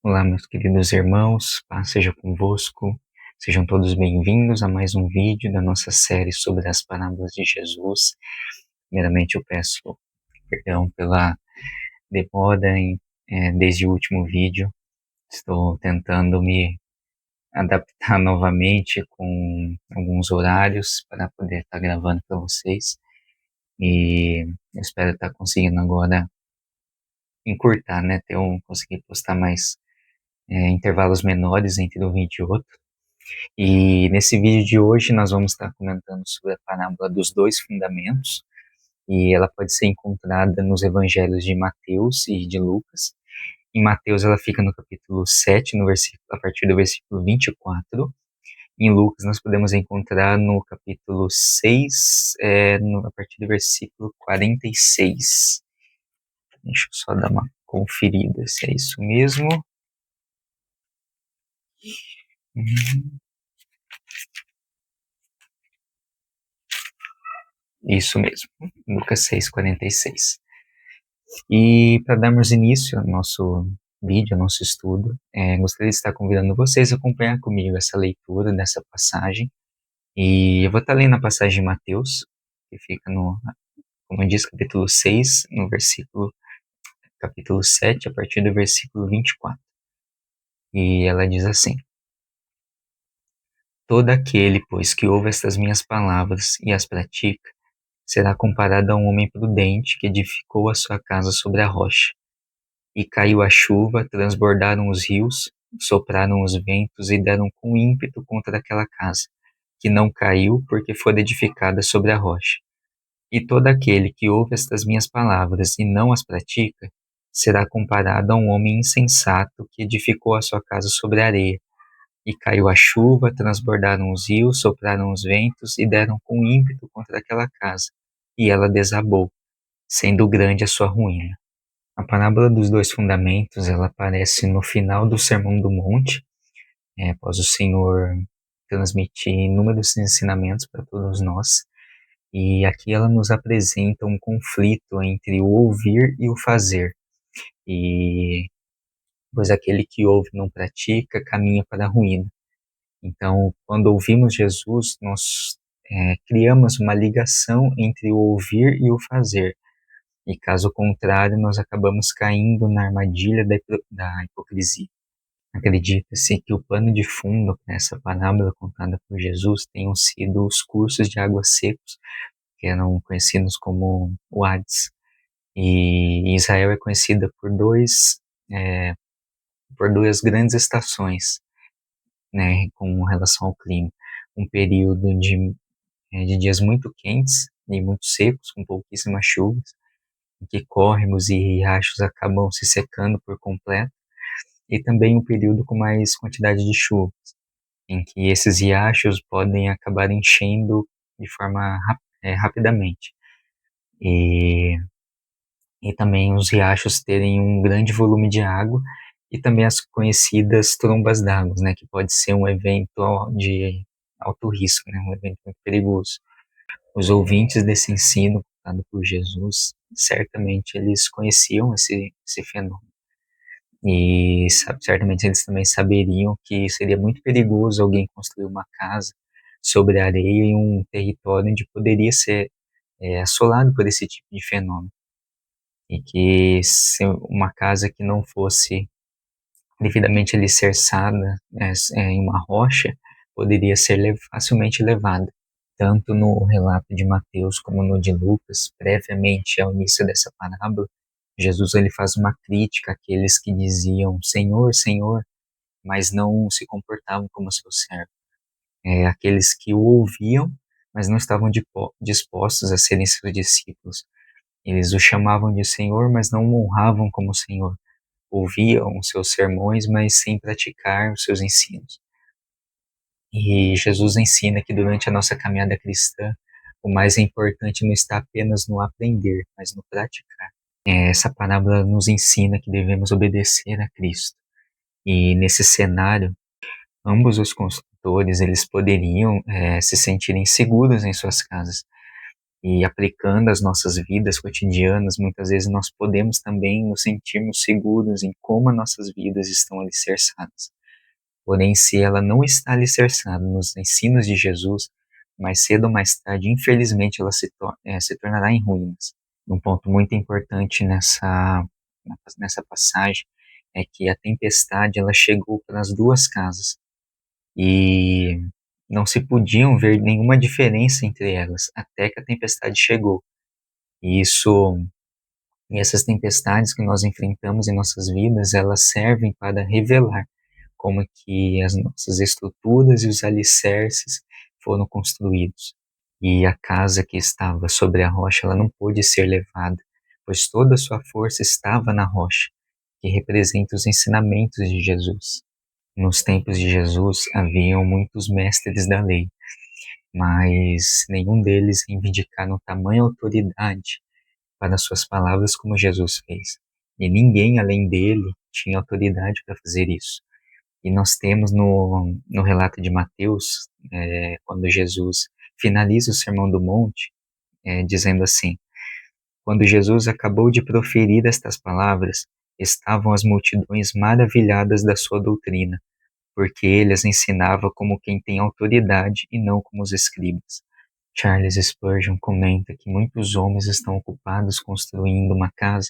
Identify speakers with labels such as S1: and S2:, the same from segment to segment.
S1: Olá, meus queridos irmãos, paz seja convosco. Sejam todos bem-vindos a mais um vídeo da nossa série sobre as parábolas de Jesus. Primeiramente, eu peço perdão pela demora desde o último vídeo. Estou tentando me adaptar novamente com alguns horários para poder estar gravando para vocês. E eu espero estar conseguindo agora encurtar, né? Conseguir postar mais intervalos menores entre um vídeo e outro. E nesse vídeo de hoje nós vamos estar comentando sobre a parábola dos dois fundamentos, e ela pode ser encontrada nos evangelhos de Mateus e de Lucas. Em Mateus ela fica no capítulo 7, a partir do versículo 24. Em Lucas nós podemos encontrar no capítulo 6, a partir do versículo 46. Deixa eu só dar uma conferida se é isso mesmo. Isso mesmo, Lucas 6, 46. E para darmos início ao nosso vídeo, ao nosso estudo, gostaria de estar convidando vocês a acompanhar comigo essa leitura dessa passagem. E eu vou estar lendo a passagem de Mateus, que fica no, como eu disse, capítulo 6, capítulo 7, a partir do versículo 24. E ela diz assim: Todo aquele, pois, que ouve estas minhas palavras e as pratica, será comparado a um homem prudente que edificou a sua casa sobre a rocha. E caiu a chuva, transbordaram os rios, sopraram os ventos e deram com ímpeto contra aquela casa, que não caiu porque foi edificada sobre a rocha. E todo aquele que ouve estas minhas palavras e não as pratica, será comparado a um homem insensato que edificou a sua casa sobre a areia. E caiu a chuva, transbordaram os rios, sopraram os ventos e deram com ímpeto contra aquela casa, e ela desabou, sendo grande a sua ruína. A parábola dos dois fundamentos, ela aparece no final do Sermão do Monte, após o Senhor transmitir inúmeros ensinamentos para todos nós. E aqui ela nos apresenta um conflito entre o ouvir e o fazer. E pois aquele que ouve e não pratica caminha para a ruína. Então, quando ouvimos Jesus, nós criamos uma ligação entre o ouvir e o fazer. E caso contrário, nós acabamos caindo na armadilha da hipocrisia. Acredita-se que o pano de fundo nessa parábola contada por Jesus tenham sido os cursos de águas secos, que eram conhecidos como o Hades. E Israel é conhecida por duas grandes estações, né, com relação ao clima. Um período de dias muito quentes e muito secos, com pouquíssimas chuvas, em que córregos e riachos acabam se secando por completo, e também um período com mais quantidade de chuvas, em que esses riachos podem acabar enchendo de forma rapidamente. E também os riachos terem um grande volume de água, e também as conhecidas trombas d'água, né, que pode ser um evento de alto risco, né, um evento muito perigoso. Os ouvintes desse ensino dado por Jesus, certamente eles conheciam esse fenômeno. E certamente eles também saberiam que seria muito perigoso alguém construir uma casa sobre a areia em um território onde poderia ser assolado por esse tipo de fenômeno. E que se uma casa que não fosse devidamente alicerçada em uma rocha poderia ser facilmente levada. Tanto no relato de Mateus como no de Lucas, previamente ao início dessa parábola, Jesus ele faz uma crítica àqueles que diziam Senhor, Senhor, mas não se comportavam como seu servo. Aqueles que o ouviam, mas não estavam dispostos a serem seus discípulos. Eles o chamavam de Senhor, mas não o honravam como Senhor. Ouviam os seus sermões, mas sem praticar os seus ensinos. E Jesus ensina que durante a nossa caminhada cristã, o mais importante não está apenas no aprender, mas no praticar. Essa parábola nos ensina que devemos obedecer a Cristo. E nesse cenário, ambos os construtores eles poderiam se sentirem seguros em suas casas. e aplicando as nossas vidas cotidianas, muitas vezes nós podemos também nos sentirmos seguros em como as nossas vidas estão alicerçadas. Porém, se ela não está alicerçada nos ensinos de Jesus, mais cedo ou mais tarde, infelizmente, ela se tornará em ruínas. Um ponto muito importante nessa passagem é que a tempestade ela chegou pelas duas casas e não se podiam ver nenhuma diferença entre elas até que a tempestade chegou. E isso e essas tempestades que nós enfrentamos em nossas vidas, elas servem para revelar como que as nossas estruturas e os alicerces foram construídos. E a casa que estava sobre a rocha, ela não pôde ser levada, pois toda a sua força estava na rocha, que representa os ensinamentos de Jesus. Nos tempos de Jesus haviam muitos mestres da lei, mas nenhum deles reivindicaram tamanha autoridade para suas palavras como Jesus fez. E ninguém além dele tinha autoridade para fazer isso. E nós temos no relato de Mateus, quando Jesus finaliza o Sermão do Monte, dizendo assim: Quando Jesus acabou de proferir estas palavras, estavam as multidões maravilhadas da sua doutrina, porque ele as ensinava como quem tem autoridade e não como os escribas. Charles Spurgeon comenta que muitos homens estão ocupados construindo uma casa,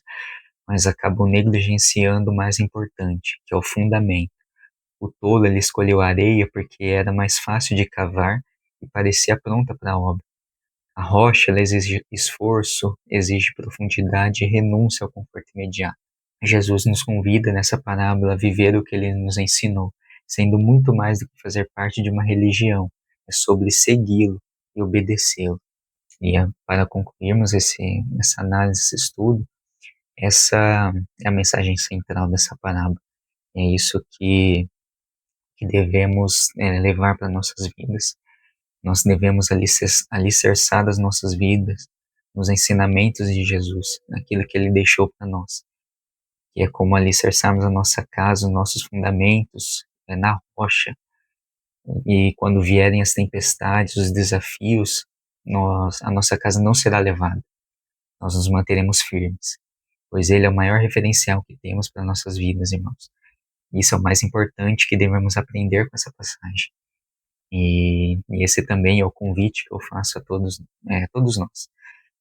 S1: mas acabam negligenciando o mais importante, que é o fundamento. O tolo ele escolheu a areia porque era mais fácil de cavar e parecia pronta para a obra. A rocha ela exige esforço, exige profundidade e renúncia ao conforto imediato. Jesus nos convida nessa parábola a viver o que ele nos ensinou, sendo muito mais do que fazer parte de uma religião, é sobre segui-lo e obedecê-lo. E para concluirmos essa análise, esse estudo, essa é a mensagem central dessa parábola. É isso que devemos levar para nossas vidas. Nós devemos alicerçar as nossas vidas nos ensinamentos de Jesus, naquilo que ele deixou para nós. Que é como alicerçarmos a nossa casa, os nossos fundamentos na rocha. E quando vierem as tempestades, os desafios, a nossa casa não será levada. Nós nos manteremos firmes, pois ele é o maior referencial que temos para nossas vidas, irmãos. Isso é o mais importante que devemos aprender com essa passagem. E esse também é o convite que eu faço a todos nós,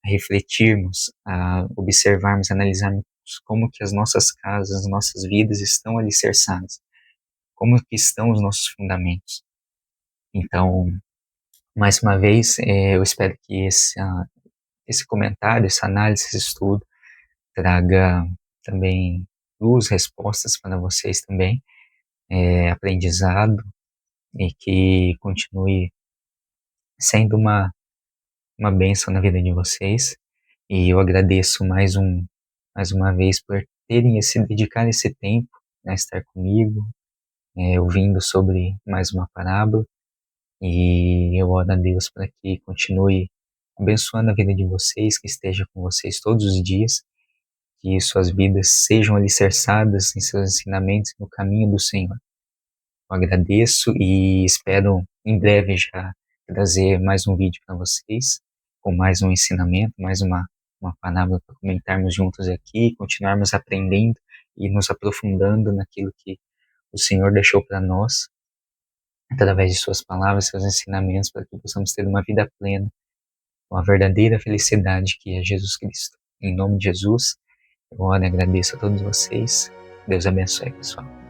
S1: a refletirmos, a observarmos, analisarmos como que as nossas casas, as nossas vidas estão alicerçadas, como que estão os nossos fundamentos. Então, mais uma vez, eu espero que esse comentário, essa análise, esse estudo traga também luz, respostas para vocês também, aprendizado, e que continue sendo uma bênção na vida de vocês. E eu agradeço mais uma vez por terem dedicado esse tempo a estar comigo, ouvindo sobre mais uma parábola. E eu oro a Deus para que continue abençoando a vida de vocês, que esteja com vocês todos os dias, que suas vidas sejam alicerçadas em seus ensinamentos no caminho do Senhor. Eu agradeço e espero em breve já trazer mais um vídeo para vocês, com mais um ensinamento, mais uma palavra para comentarmos juntos aqui, continuarmos aprendendo e nos aprofundando naquilo que o Senhor deixou para nós, através de suas palavras, seus ensinamentos, para que possamos ter uma vida plena, uma verdadeira felicidade que é Jesus Cristo. Em nome de Jesus, eu oro e agradeço a todos vocês. Deus abençoe, pessoal.